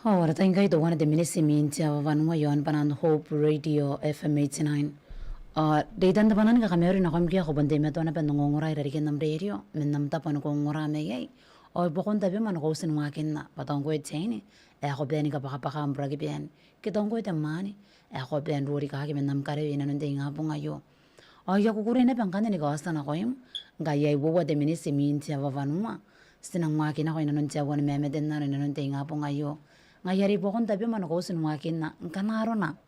Ora taingai to one de minisimin tia vanwa yon panan Hope Radio FM 89. Daytan tapanan ka kameri na kamki ako bande meto na panungongora irarin nam radio men nam tapan ko ngora meyay. O bokon tabi man ko sin wakin na patong ko etseni. E ako ben ka pakapaka ambragi ben. Kitong ko temani. E ako ben ruri ka men nam kare ina nunde nga po ngayo. O ya kukure na pangkane ni kawasta na koyim. Gaya iwo de minisimin tia vanwa. Sinang wakin ako ina nunde wan memeden na ina nunde nga po ngayo. Ngayari po kung tabi man ako sinuwakin na kanaro na.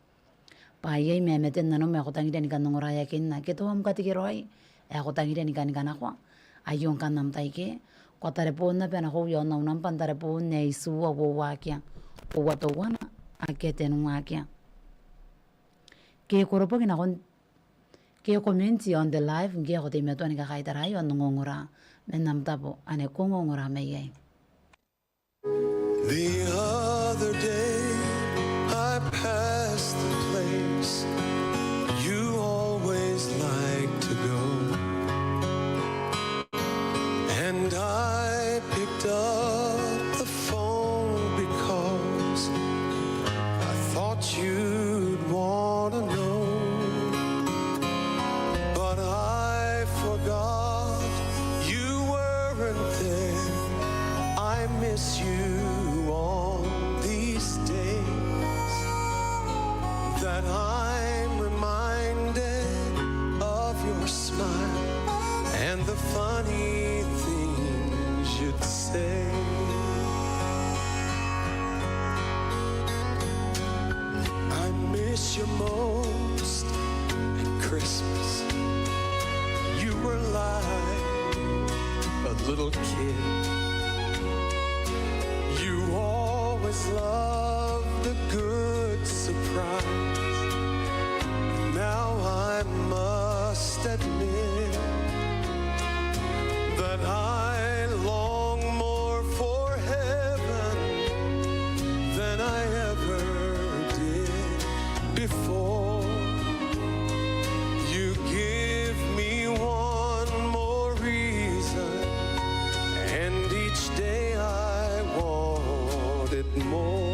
Payay memeten na no me ako tangi ni kanong rayakin na kito am katikiroy. E ako tangi ni kanako. Ayong kanam taike. Kwa tarepon na pena ko yon na unang pantarepon na isuwa wawakya. Uwatawa na akete nung wakya. Kaya kuro po kinakon. Kaya komenti on the live. Kaya ako timeto ni kakaitarayo nung ngongura. Menamta po. Ane kung ngongura mayay. The other day I passed the place you always like to go, and I picked up the phone because I thought you'd want to know, but I forgot you weren't there. I miss you that I'm reminded of your smile and the funny things you'd say. I miss you most at Christmas. You were like a little kid. You always loved a good surprise. Now I must admit that I long more for heaven than I ever did before. You give me one more reason, and each day I want it more.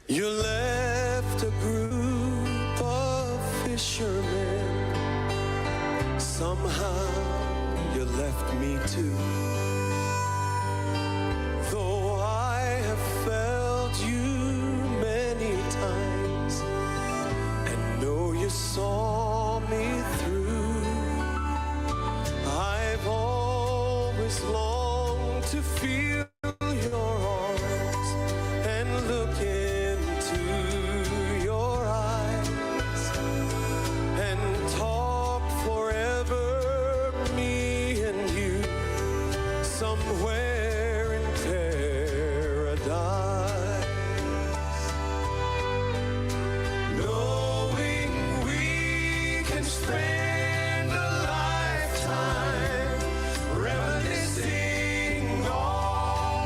You left a group of fishermen. Somehow you left me too. Though I have felt you many times and know you saw me through, I've always longed to feel your arms and look into your eyes and talk forever, me and you, somewhere in paradise. Knowing we can spend a lifetime reminiscing all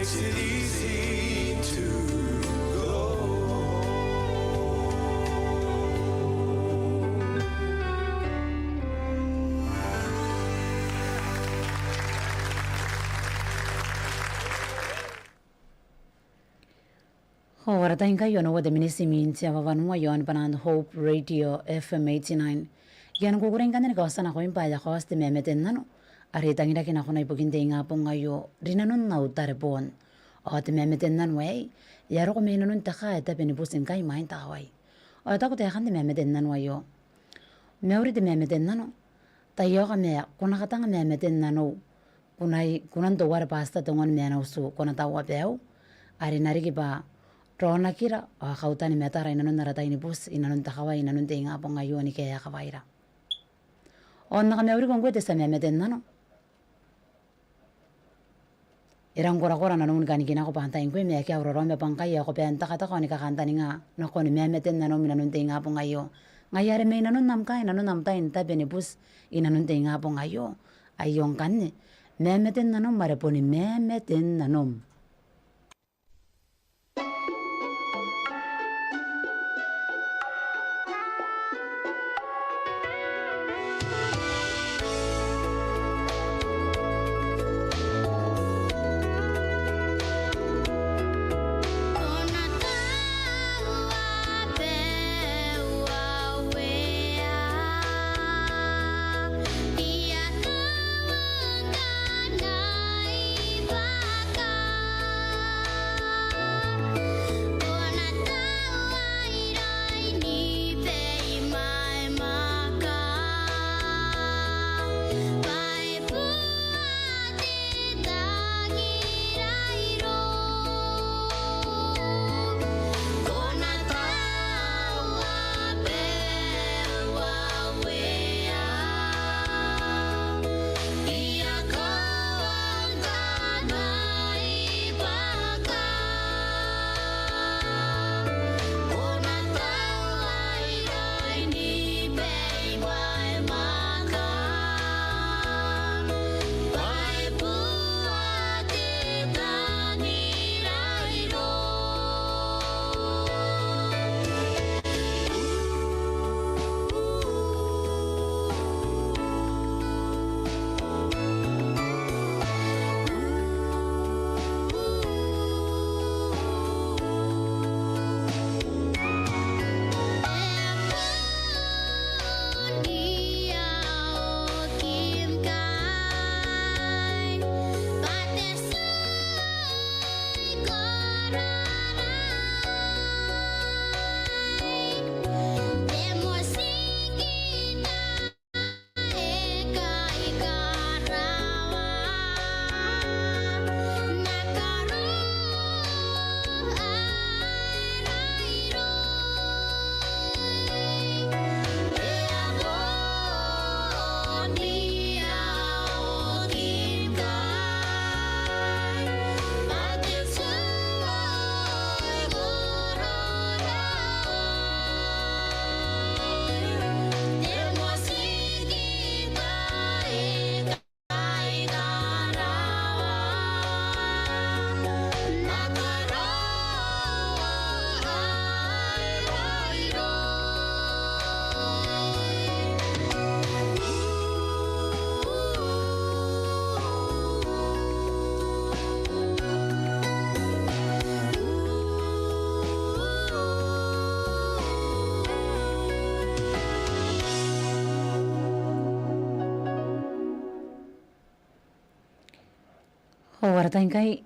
makes it easy to go. Howarata inka yono wade minisi minti avavanua yon panan Hope Radio FM 89. Yan kukuring kanin kawasan ako yung paya kawas ti memeten nano. Aritang ina kinako na ipuginte nga po ngayo. Rinanon na utarepon. O ti memeten nan way. Yaro ko may nanon taka ita pinipusin kay main takaway. O ita ko tekan ti memeten nan wayo. Meuri ti memeten nano. Tayo kami kunakatang memeten nano. Kunan to war pasta tungon menaw su kunatawa pew. Ari nariki pa. Rona kira, kautan ni metara inanon naratay ni bus, inanon takaway, inanon tinga po ngayon ni kaya kawaira. O nakamewri kong kwete sa memeten na no. Irang kura-kura nanon kanikina ko pantayin ko, may kaya urorome pang kaya ko penta kata ko ni kakanta ni nga, nako ni memeten na no, inanon tinga po ngayon. Ngayari may inanon namkay, inanon namtayin tabi ni bus, inanon tinga po ngayon. Ayong kan memeten na no, marepo ni memeten na no. Wartain kay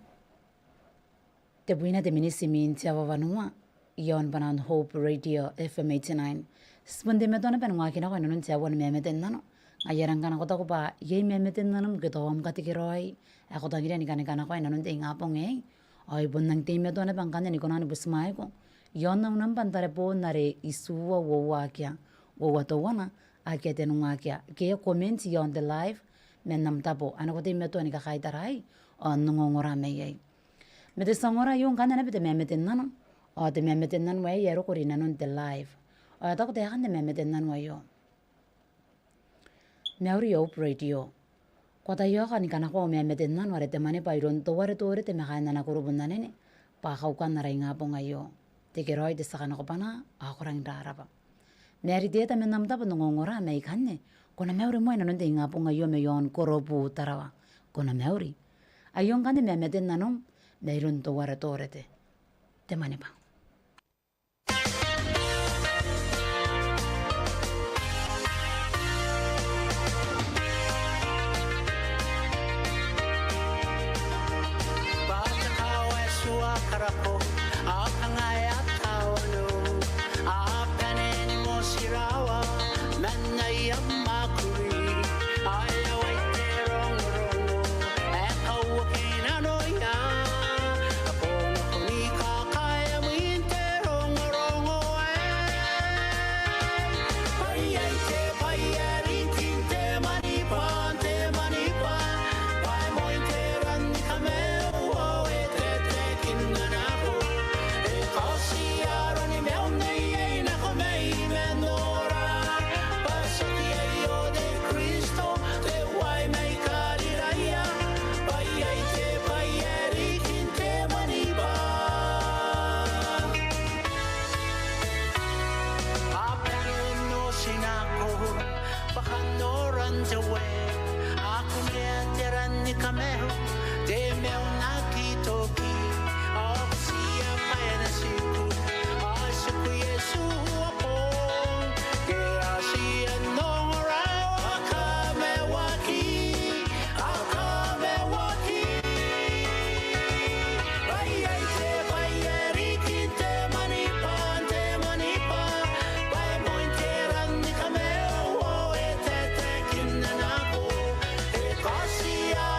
tebuina de minisimin ti avavanua yon banan Hope Radio FM 89 sponde metona penwa kina ko non ti awan memeten nano ayaran kana ko ta ko pa ye memeten nanam getom katikiroi ako ta gira ni kana ko non ti ngapong ay bonnang ti metona bangkanya ni konan busmay ko yon nam pantare po nare isuwa wowa kya wowa to wana akya tenunga kya ke comment yon the live men nam tapo ano ko ti metona ni kakaitaray nungongora mayay. Mete sangora yung kanana bete memeten nano. O te memeten nan way yaro ko rin nanon te live. O tako te hakan te memeten nan wayo. Meuri Hope Radio. Kota yoka ni kana ko me metennan ware te mane pa iron to ware te me kana na kurubun na nene pa kaukan na ringa po ngayo te keroi te sakana ko pana ako rang darapa meri dieta me namta pa ngongora me ikanne kona meuri mo ina nonte nga po ngayo me yon koropu tarawa kona meuri ayon kane me metennanom me iron to ware te mane pa Karako, akangaya tawano, apaneni mo sirawa, manayam makuri, ayaway terong rongo, ekawakin anoya, ako na kunika kaya mo yung terong rongo, payay te payari tinte manipan, pay mo yung teran ni kameo, Cameo, de meu nakitoki, oh siya pa na siku, asiku Yesu apong, kaya siya nong raw akamewaki, bayay te bayari kite manipan, bay mo interan ni Cameo, oh etetekin na nako, kasi to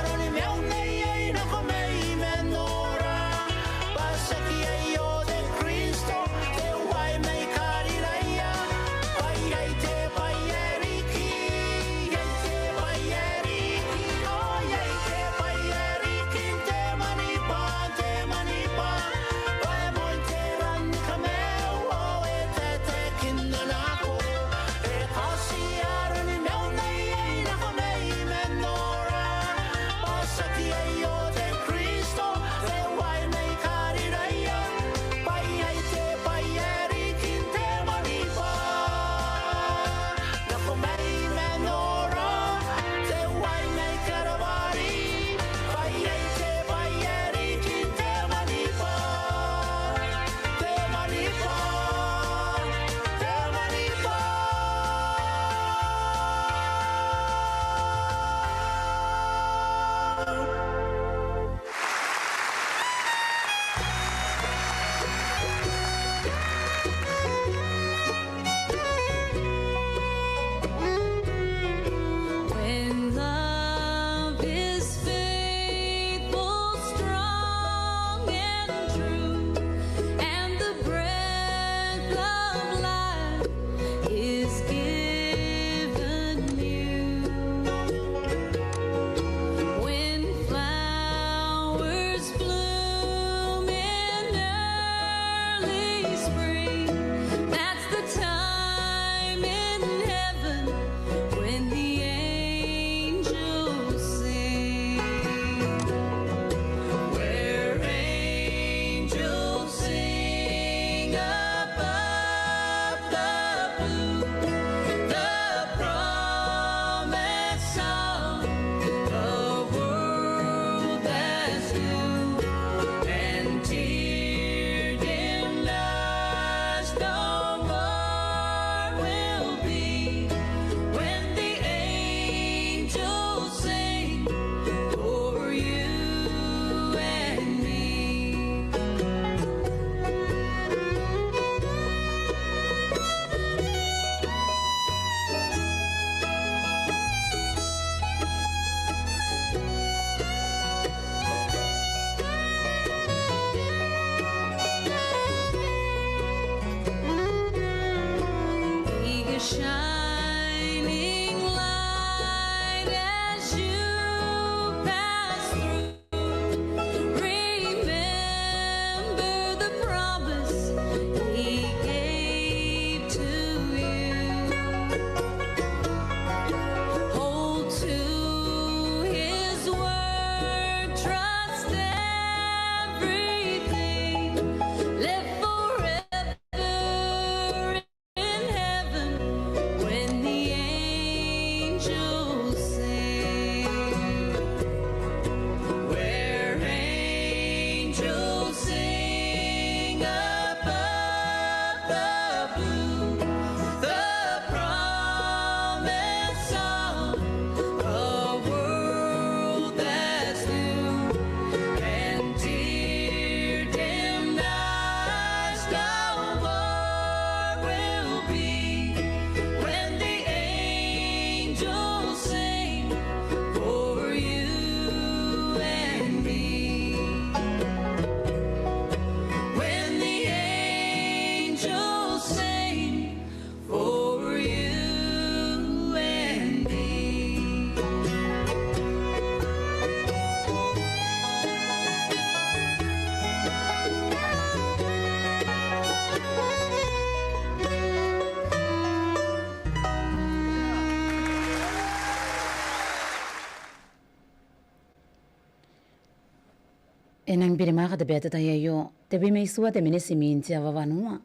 Enang birima ka debete tayo, tebi may suwa te minisimin siya wawanua.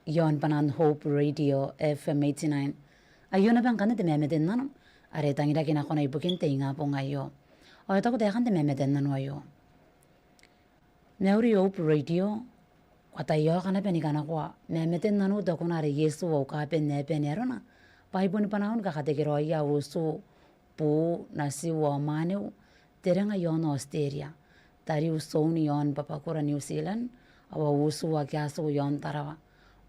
Yon panan Hope Radio FM 89. Ayun na bang kanat memeden nano. Are tangira kina ko na ibukin te nga po ngayo. O ito ko dekan te memeden nano ayo. Neuri Hope Radio. Watayo ka na penikana ko. Memeden nano da ko na re Yesu o ka pen ne penero na. Paibon panahon ka kategiro ya usu pu nasi wa manu. Teranga yon Australia. Tari uso ni yon papakura New Zealand. Awa usu wa kiasu yon tarawa.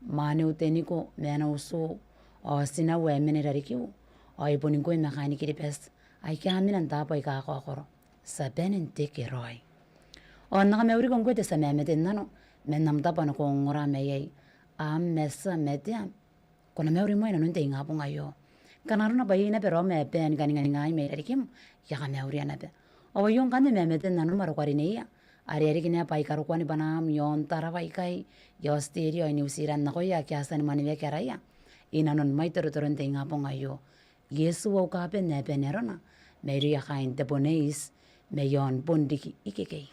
Manu teniko mena usu o sina we menerikiu o iponin ko mekaniki di pes ay kami nan tapo ay kakakoro sa benin tiki roy o naka meuri kong kwete sa memetin nano menam tapo na kong ora meyay mesa media kona meuri mo ina nunte nga po ngayo kanaro na bayi na pero me pen ganingan ngay merikim ya ka meuri na pe o yung kande memetin nano marukwari niya ari kini apa ikaru kwani banam yon tarawa ikai yo stereo New Zealand nako ya kiasan maniwe keraya inanon mai toro-toron te nga po ngayo Yesu au ka pe ne penerona meri ya kain te poneis me yon bondiki ikekei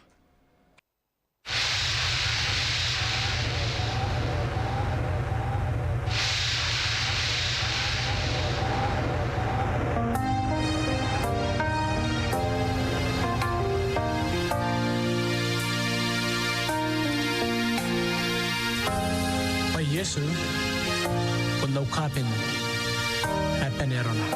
Yesu kung kapin at panerona.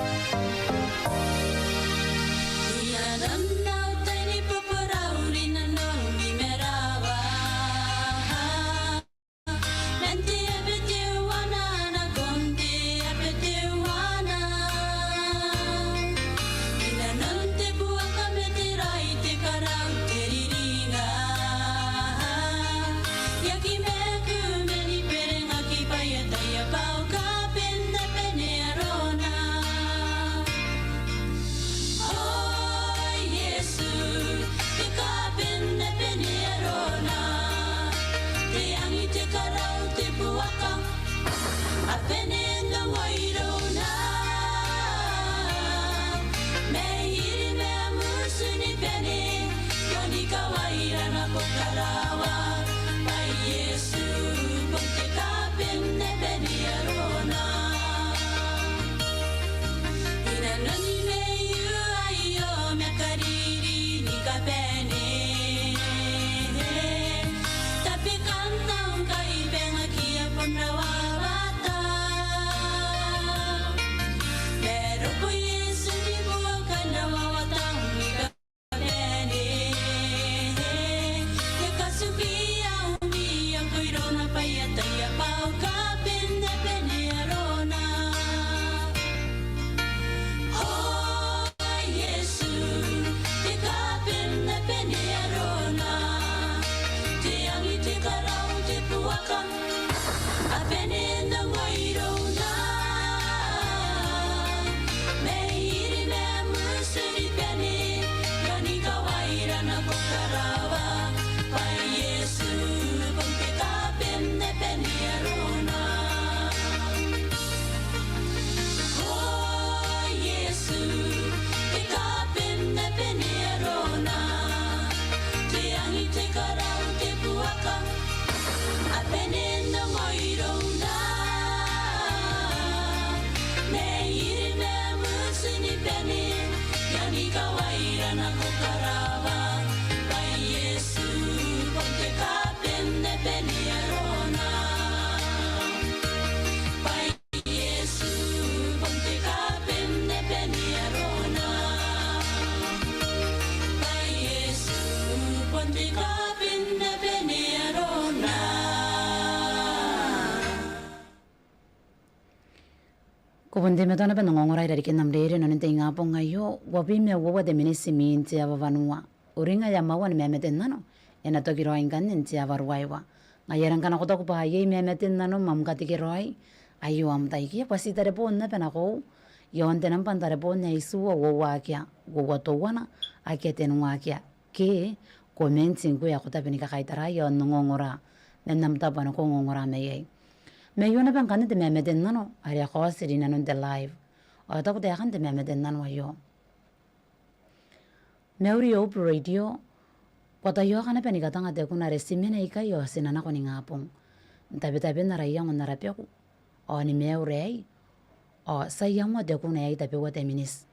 Kubundi me tona penong ngorai dari kinam dere nonin te nga po ngayo wabi me wawa de minisimin tia wavanua uringa ya mawan me meten nano ena to kiroin kanin tia warwaiwa ngayaran kana ko to ko pa ye me meten nano mam kati kiroi ayo am tai ki pasi tare pon na penako yon tenam pan tare pon ne isu wawa kya wawa to wana akete nwa kya ke komensin ko ya ko ta penika kaitara yon ngongora nenam ta pan ko ngongora me ye me yona ban kan de memeden nano ari ko siri nano de live o ta ko de kan de memeden nano yo Meuri Hope Radio Patayo ka na penikatanga te kuna resimina ikayo sinana ko ni ngapong. Tabi-tabi na raya ngon narapya ko. O ni meurei. O sayang mo te kuna ay tapi wate minis.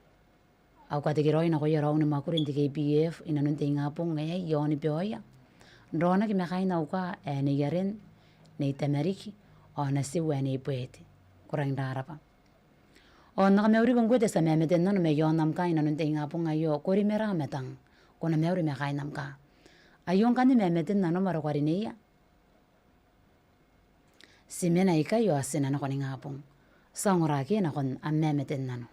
Au katikiroi na ko yaraw ni makurin ti KPF inanun te ngapong ngay yoni pioya. Rona ki mekai na uka ni yaren ni temeriki o na siwe ni ipueti. Kurang darapa. O nakameuri kong kwete sa memeten na no me yonam ka inanun te ngapong ayo kuri merametang. Kuna meuri mekai nam ka. Ayong kan ni memeten na no marakwari niya. Simena ikayo asina na ko ni ngapong. Sa nguraki na kon ang memeten na no.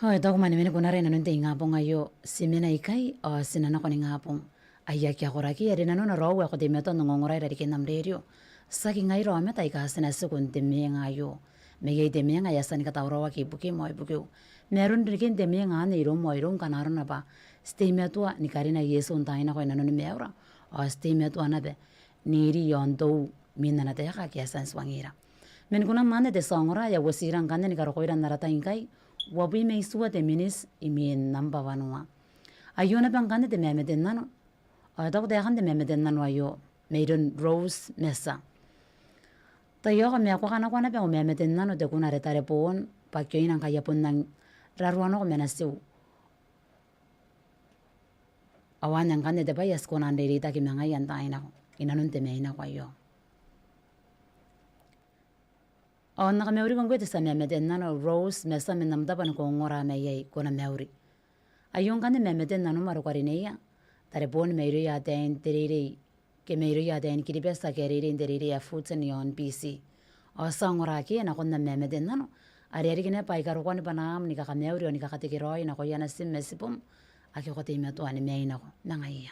Hoy, dog man mene kunare na nunte ngapong ayo simena ikai o sinana ko ni ngapong ayak ya koraki eri nanu na rawa ko de meto ngongorai dari kenam rerio saki ngai ro ameta ika sina sukun de menga ayo mege de menga ya sani kata rawa ki buki moi buki merun rikin de menga ne ro moi ro kanaro na ba stay meto ni karina yeso ntai na ko nanu ni meura o stay meto na be niri yondo minna na te ka ki asan swangira men kuna mane de songora ya wasiran kanne ni karo koiran narata inkai wabi me suwa de minis imin namba wanua ayuna bangkane de memeden nano adok de han de memeden nano ayo meidon rose mesa tayo ka me ako kana kwana pe memeden nano de kuna retare pon pakyo inang kaya pon nang raruano ko menasiu awan yang kane de bayas ko nan derita ki mangayan ta ina ko inanun te me ina ko ayo o naka meuri kong kwete sa memeten nano rose mesa menamdapan ko ngora meyay kuna meuri ayong kane memeten nano marukwarineya tare pon meiri ya den teriri ke meiri ya den kiribesa keriri teriri ya futsen yon PC o sa ngora ki na konna memeten nano ariarikine paikarukoni panam nikakameurio nikakatikiroi nako yana simmesipum akikote imetuani meinako nangaiya.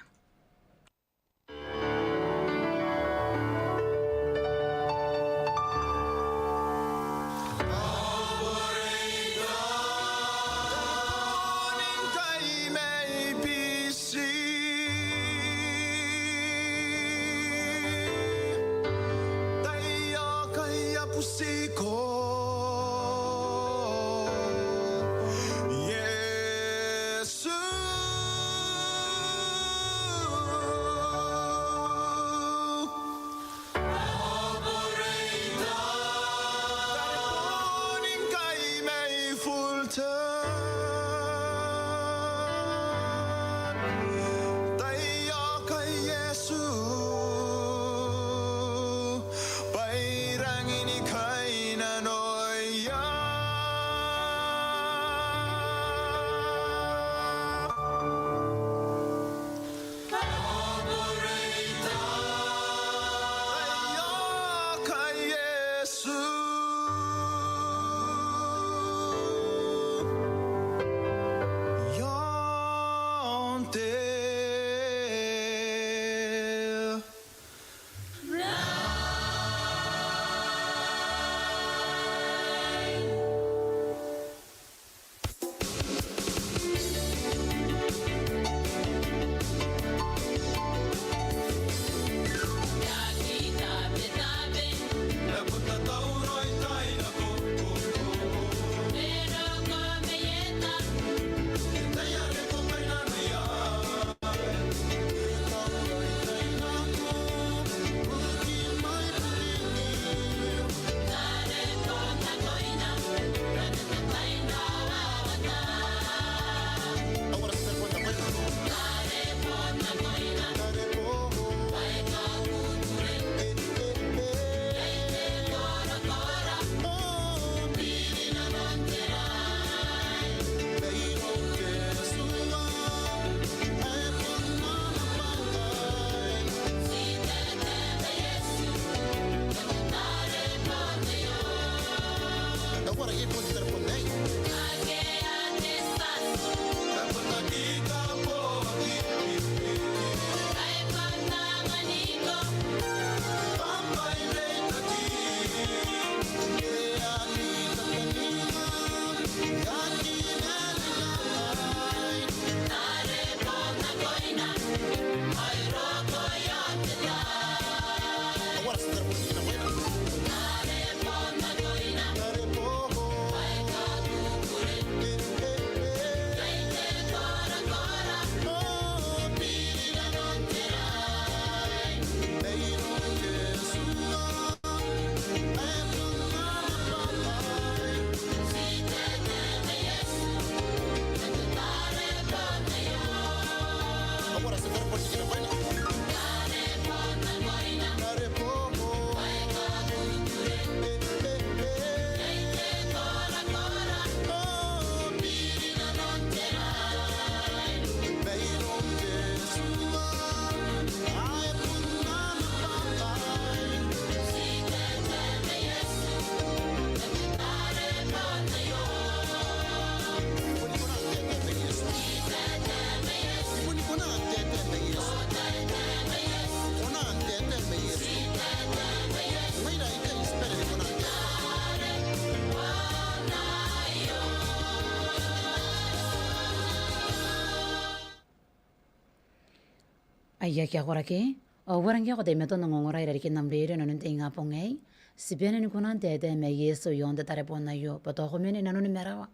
Ayaki akoraki, warangi ako de meto nangongoray rarikin ng radio na nunti nga po ngay, sipianin ko nante de me yeso yon de tarepon na yo, pato ako mini nanun merawa,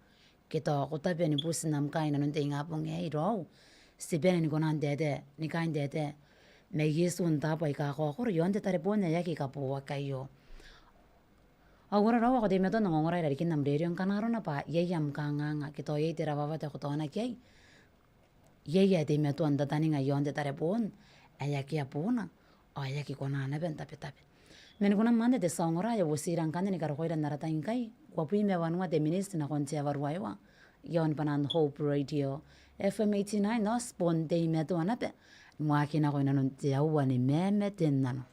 kita ako tabi ni pusin nam kain na nunti nga po ngay, raw, sipianin ko nante de, ni kain de, me yeso un tapo ay kako ako, yon de tarepon na yaki kapuwa kayo. Awara raw ako de meto nangongoray rarikin ng radio, kanaro na pa, yayam ka nga, kito yay tirawawat ako to na kay, yeye de meto anda tani nga yon de tarepon ayaki apuna o ayaki kona na ben tapi men kuna mande de songora ya wosiran kan ni karoira narata inkai kwapui me wanwa de minister na kontia warwaiwa yon panan Hope Radio FM 89 no spon de meto anape mwaki na ko nanon tia wani meme tennano.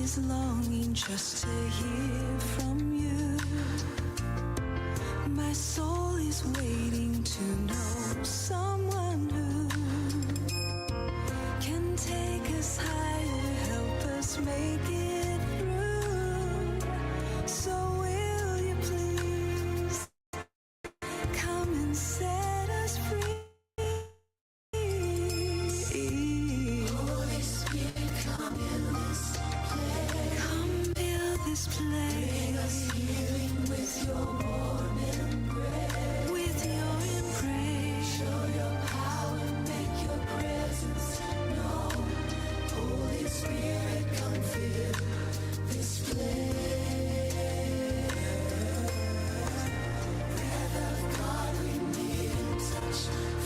is longing just to hear from you. My soul is waiting to know someone who can take us higher, help us make it through. So will you please come and set us free? Holy Spirit, come in this place. Come fill this place. Bring us healing with your warm embrace. With your embrace. Show your power, make your presence known. Holy Spirit, come fill this place. Breath of God, we need a touch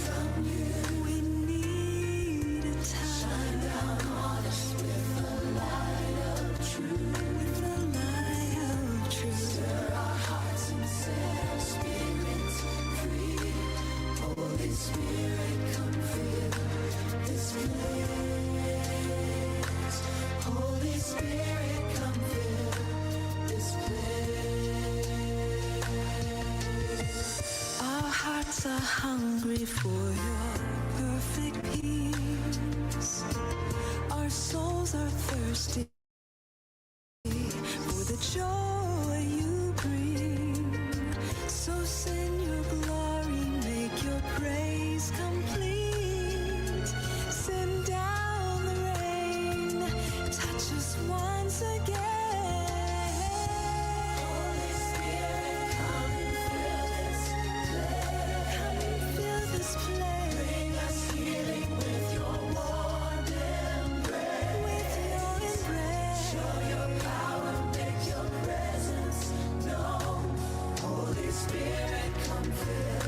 from you. We need a touch. Shine down on us with the light of truth. With the light of truth. Stir our hearts and set our spirits free. Holy Spirit, come fill this place. Holy Spirit, come fill this place. Our hearts are hungry for your perfect peace. Our souls are thirsty for the joy you bring. So send your glory, make your praise complete. Send down the rain, touch us once again. Holy Spirit, come and fill this place. Come and fill this place. Bring us healing with your warm embrace. With your embrace. Show your power, make your presence known. Holy Spirit, come fill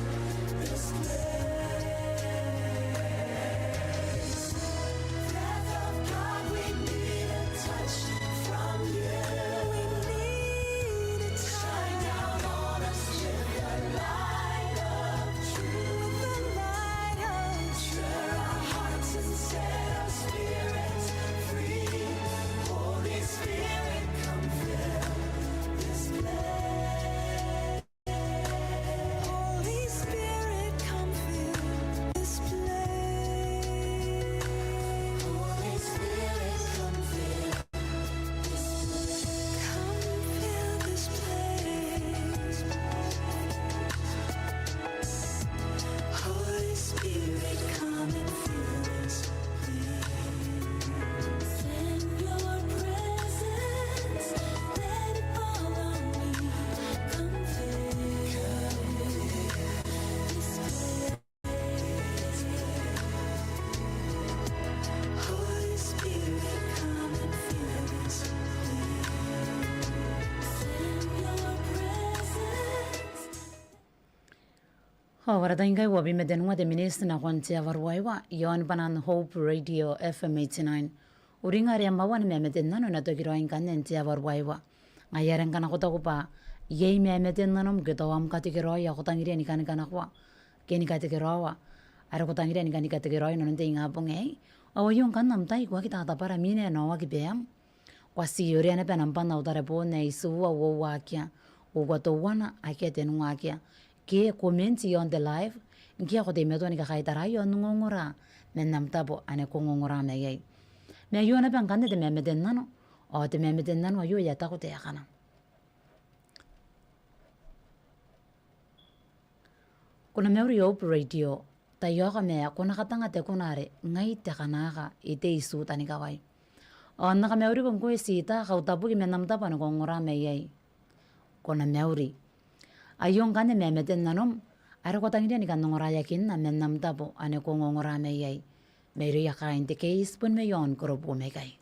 this place. Breath of God, we need a touch from you. We need a touch. Shine down on us with the light of truth. With the light of truth. Stir our hearts and set our spirits free. Holy Spirit, come fill this place. Holy Spirit, come fill this place. Holy Spirit, come fill this place. Come fill this place. Holy Spirit, come and fill this place. Send your presence, let it fall on me. Come fill this place. Holy Spirit, come and fill this place. Send your presence. Hawara ingai wabi medenwa de ministna kwantia warwaiwa yon banan Hope Radio FM 89 uringa riamba wan memeden nano na tokiro inkan tia warwaiwa ngayaren kana kota kupa yei memeden nanom gedawam katikiro ya kotangire ni kan kana kwa keni katikiro wa ara kotangire ni kan katikiro no nte inga ponge awo yon kan namtai kwa kita ta para mine no wa kibeam kwa si yore na penam panna utare po ne isuwa wo wakia wo to wana akete nu wakia ke commenti on the live ngia ko de medoni ka kaitara yo ngongora menam tabo ane ko ngongora me yai me yo na ban kande de memeden nano o de memeden nano yo ya ta ko te yakana kuna meuri Hope Radio ta yo ka me kuna katanga te kunare ngai te kanaka ite isu tani kawai o na ka meuri ko ko sita ka utabu ki menam tabo ane ko ngongora me yai kuna meuri ayong kane memeden nanom ara ko tangire ni kan ngora yakin na menam tabo ane ko ngora me yai meri ya kain te case pun me yon ko ro me kai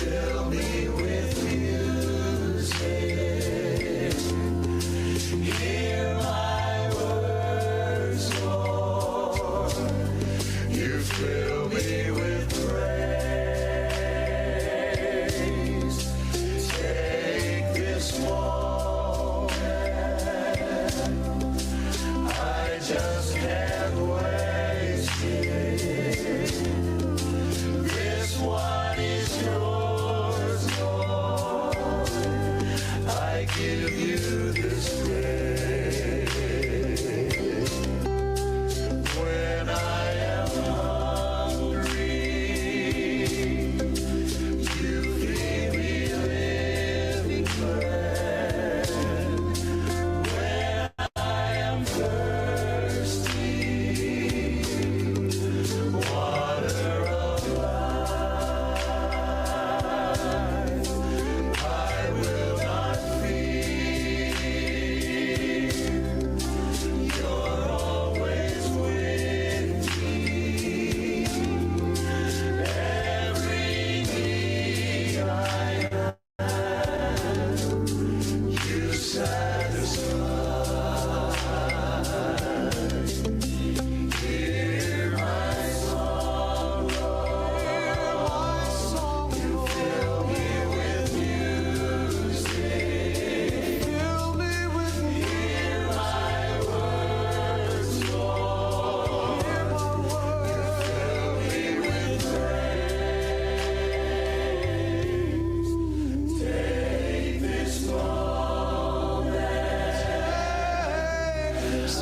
fill me with music. Hear my words, Lord. You fill me with praise. Take this moment. I just can't waste it. This one is yours, Lord. I give you this grace. When I am hungry, you feed me living bread. When I am thirsty, water of life, I will not fear. You're always with me. Every need I have, you satisfy. Hear my song, Lord. You fill me with music. Fill me with hear my words, Lord. Hear my words. You fill me with praise. Take this moment.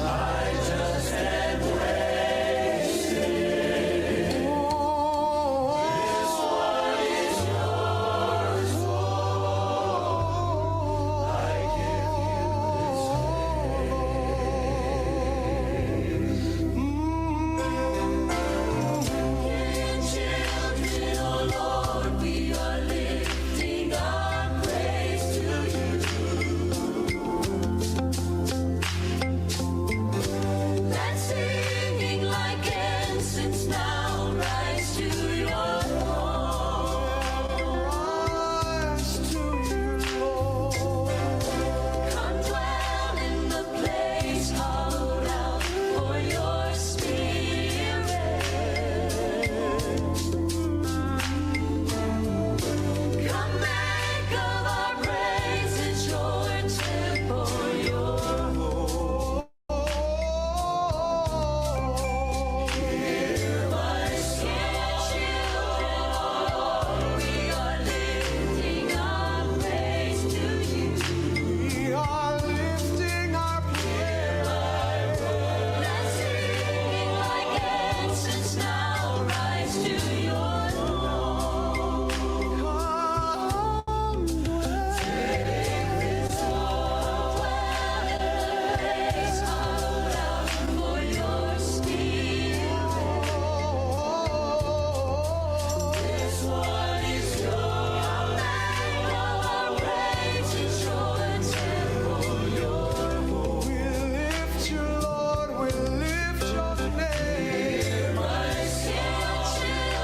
I just can't waste it. This one is yours, Lord. I give children, oh Lord, we are lifting our praise to you. Let singing like incense now rise to your throne. Come dwell in the place hollowed out for your spirit. Come make of our praises your temple, your home. Hear my children, Lord, we are lifting our praise to you. We are lifting our praise. Let singing like incense now rise to your throne. Take this all, dwell in the place hollowed out for your spirit. This one is yours. Make of our praises your temple, your home. We lift you, Lord. We lift your name. My children,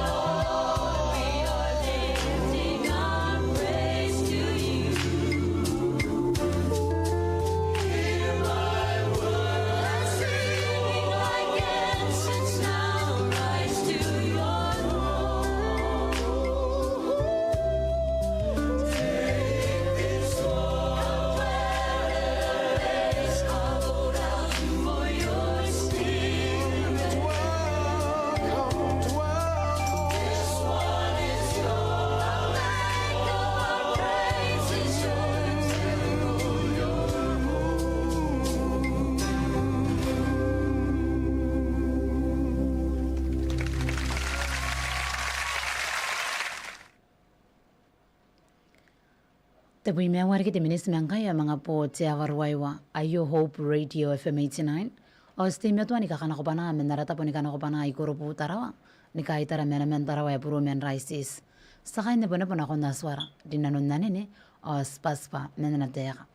Lord, we are lifting our praise to you. Hear my words. Let singing like incense now rise to your throne. Take this all, dwell in the place hollowed out for your spirit. Come dwell. This one is yours. Make of our praises your temple, your The Wimea Warki the Minis Mankaya mga po Tiawarwaiwa, Ayo Hope Radio FM 89. O stimetua ni kakanakopana, menarata po ni kanakopana, ikuro po tarawa, ni kaitara menamen tarawa ya puro men raisis. Sakay na po ako naswara, dinanon na nini, o spaspa, menanateka.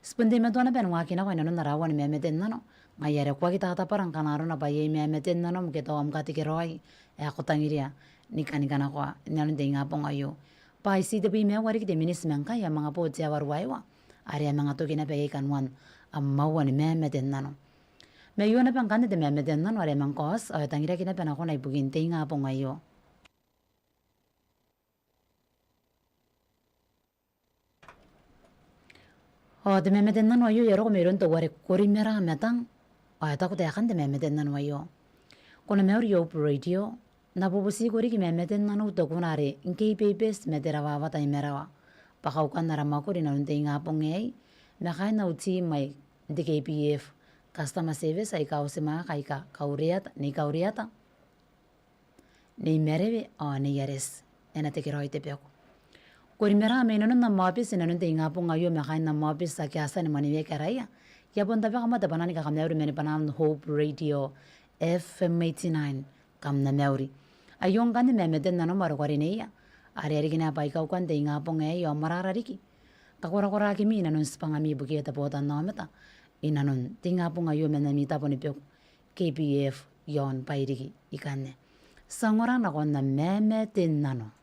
Spundi metua na penwa kina ko nanon narawan memeten nano, ngayare kwa kita kata parang kanaro na baye memeten nano, mkito am katikiroy, ako tangiria. nikana kwa nalun de nga pong ayo pa si de me wari de minis men ka ya mga po tia warwaiwa ari mga to kina pe kanwan ammawan me den nano me yo na pang kan de me den nano ari mang kos ay tangira kina pe na ko na ibugin te nga pong ayo de me den nano ayo yero ko meron to wari kori mera metang ay ta ko de kan de me den nano ayo kono me yo radio na bobosi gori ki me den nano to kunare inke pepes me derawa wa tai merawa pakaukan na ramakuri na unte nga pong ngay na kaya na uti may di KPF customer service ay kao si mga kay ka kauriata ni merewe o ni yares ena te kiroy te peko kuri mera may nanon na mapis na nunte nga pong ngayon may kaya na mapis sa kiasa ni maniwe karaya yapon tabi kama tabanan ni kakamneuri meni panam Hope Radio FM 89 kam na meuri ayong kan me meden na no marukwari niya ari gina pa ikaw kan de nga pong yo mararariki kakura-kura kimi inanon spangami buki ta potan no meta inanon tinga po ngayon menamita po ni KPF yon pairiki ikanne sangora na kon na meme tinano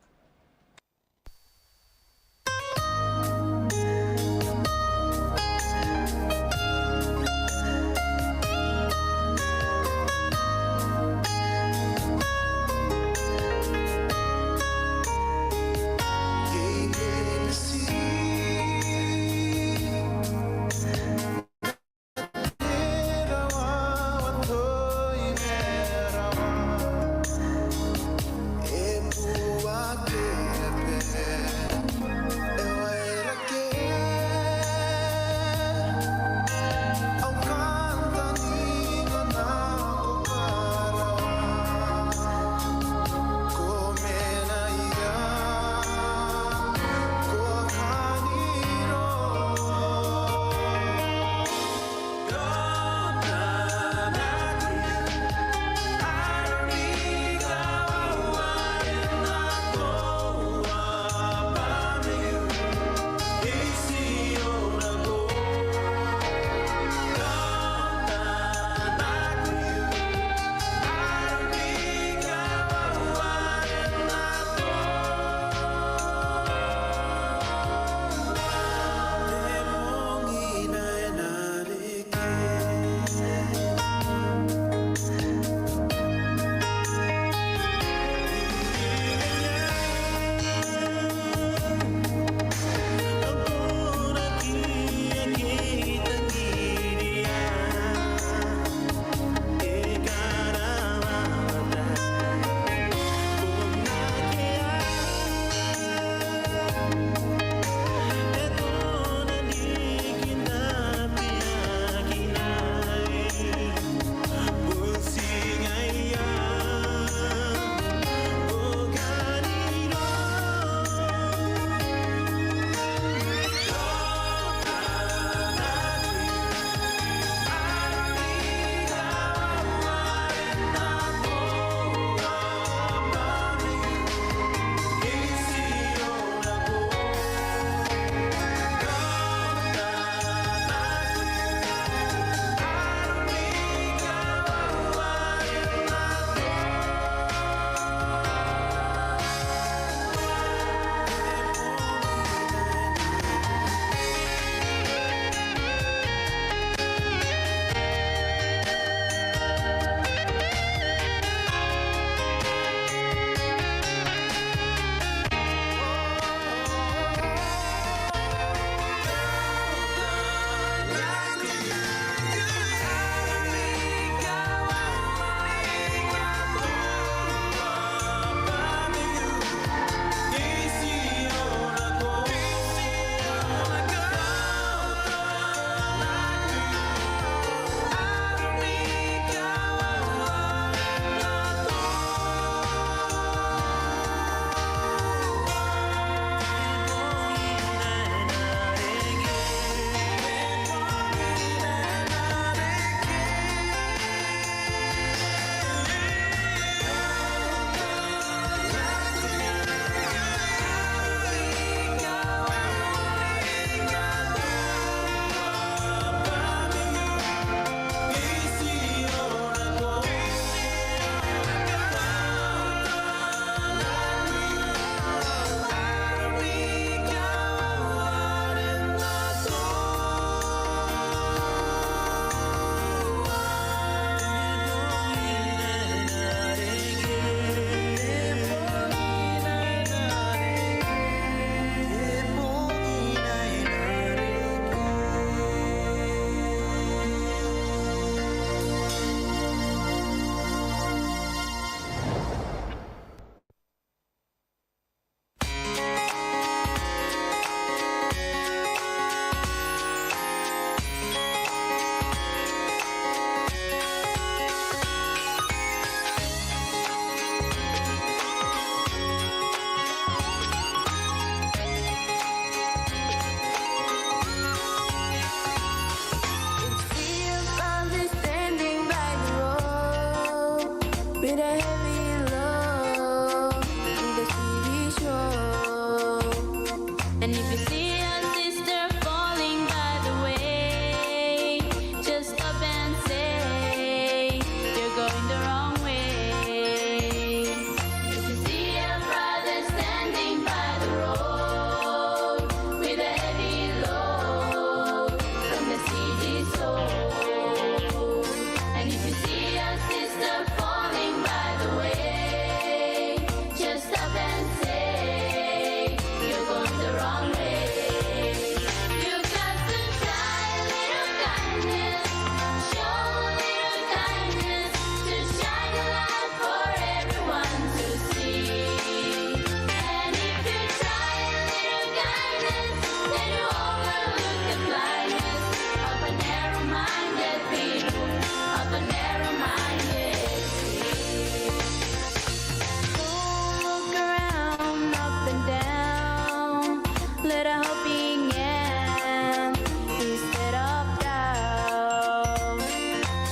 let a helping hand instead of doubt.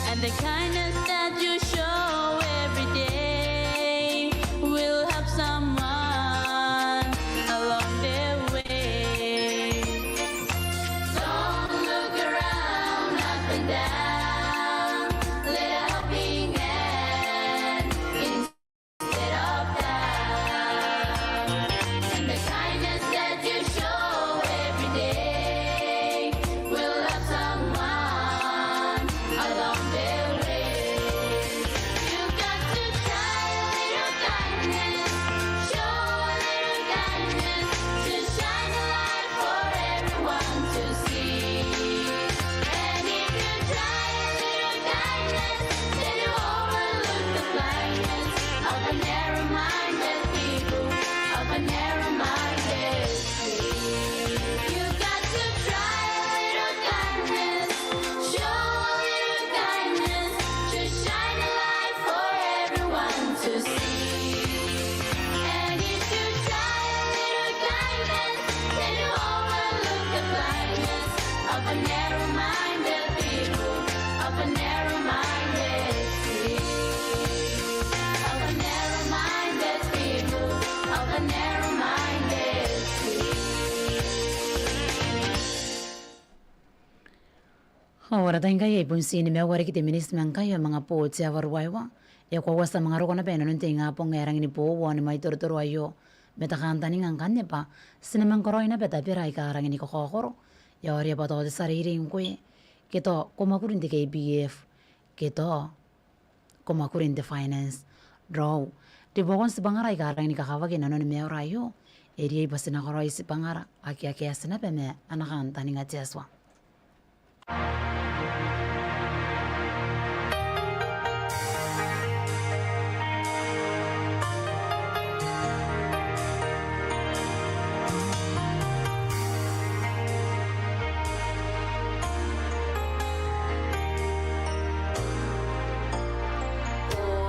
And the kindness that you show every day will help someone along their way. Don't look around up and down. Let a helping hand instead of doubt. And the kindness that you show every day will help someone along their way. You got to try a little kindness, show a little kindness, to shine a light for everyone to see. And if you try a little kindness, then you overlook the blindness of a narrow-minded people, of a narrow-minded tree. You got to try a little kindness, show a little kindness, to shine a light for everyone to see. And if you try a little kindness, then you overlook the blindness of a narrow-minded people, of a narrow-minded tree, of a narrow-minded people, of a narrow-minded tree. Ora tayo kaya ipon sini me wari kiti minis man kaya mga po siya warwaiwa. Ya kwa wasa mga roko na pena nunti nga po ngerang ini po wani may turuturo ayo. Beta kanta ni ngang kanya pa. Sinaman koroy na beta piray karang ini kokokoro. Ya ori pa to sariri yung kuy. Kito kumakurin di kay BF. Kito kumakurin di finance. Draw. Di bokon si bangaray karang ini kakawagin ano ni me orayo. Eri ay basin ako roy si pangara. Aki-aki asin na me anakanta ni nga tiyaswa.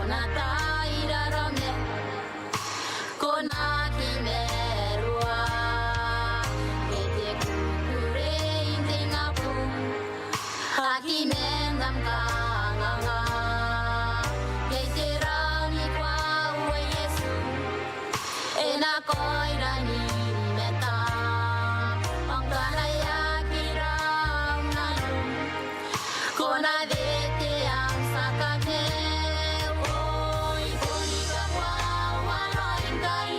Kona tairarame, kona kimerua, kete kukure intingapu, hakimendam kanganga, kete rani kwa uwe Yesu, enakoirani meta, angkaraya kiram nanu, kona vete ang sakame, oi konika kwa wanoinkai,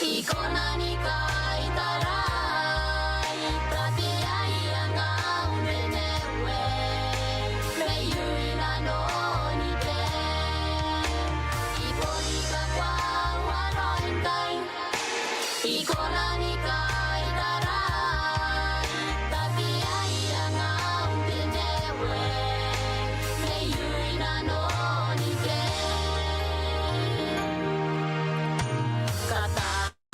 ikona ni kai tarai, tapi ai ang aumenewe, meyui na no ni te, ikonika kwa wanoinkai, ikona ni kai tarai, tapi ai ang aumenewe, meyui na no ni te.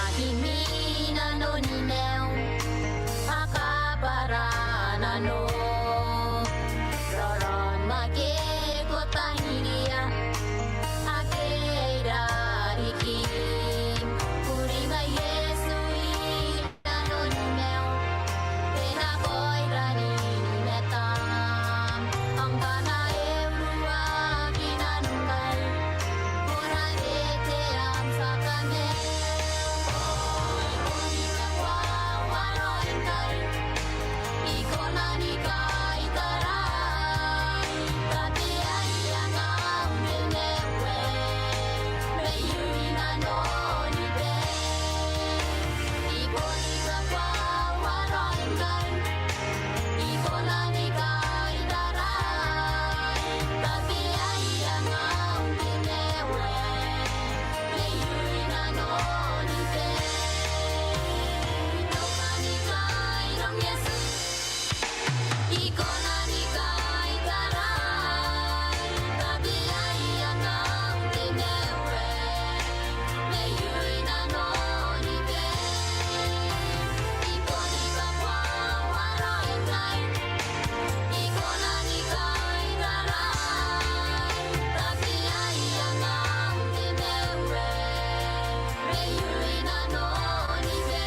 Katahimina no nineo, akabara no, roron makikotahiria, akeirarikim, kuringa Yesu ina no nineo, penakoirani netam, ang kana eurua kinanungay, kona vete ang sakane. Ikona ni kai tarai, tapi ai ang aumenewe, meyui na no ni te. Ikonika kwa wanoinkai, ikona ni kai tarai, tapi ai ang aumenewe, meyui na no ni te. Ikona ni kai rong Yesu, ikona ni kai tarai, tapi ai ang aumenewe, meyui na no ni te. Ikonika kwa wanoinkai, ikona ni kai tarai, tapi ai ang aumenewe, meyui na no ni te.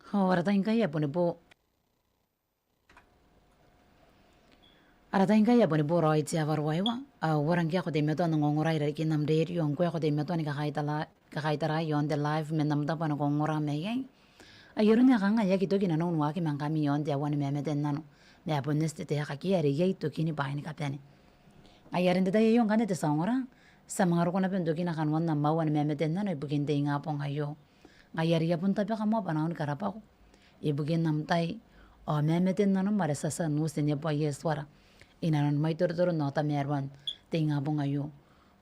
Aratain kaya po ni po. Aratain kaya po ni po roy tiya warwaiwa. Warang kaya ko de meto ngongoray rin kinam radio. Ang kuya ko de meto ni kakaitara yon de live menamda pa nongongora mayay. Ayoro niya kanga ya kito ginanong waki man kami yon de awan memeten nano. Me aponeste te hakiyari yay to kini pa ni kapene. Ayarin de tayo yung kanete sa ngora. Sa mga roko na pendo kinakanwan na mawan memeten nano ibugin de nga pong hayo. Ngayari ya pun tabi kamo panahon karapa ko. Ibugin namtay o memeten nano marasa sa nusin niya po yeswara. Inanon may turuturo no ta merwan de nga pong hayo.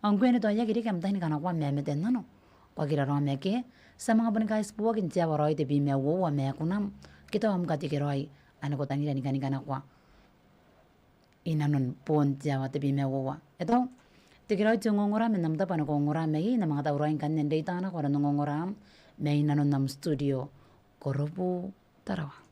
Ang kwene to ya kiri kamtay ni kanakwa memeten nano. Pagira ro meke sa mga bankais po kin tiya waroy de bi mewo wa me kunam. Kita am katikiroy ano ko tangira ni kanakwa. Inanon pon tiya wa de bi mewo wa. Ito tikiroy tungongora men namta pa nongongora me na mga tauroy kan nende itana ko nongongora may nanon nam studio korobu tarawa.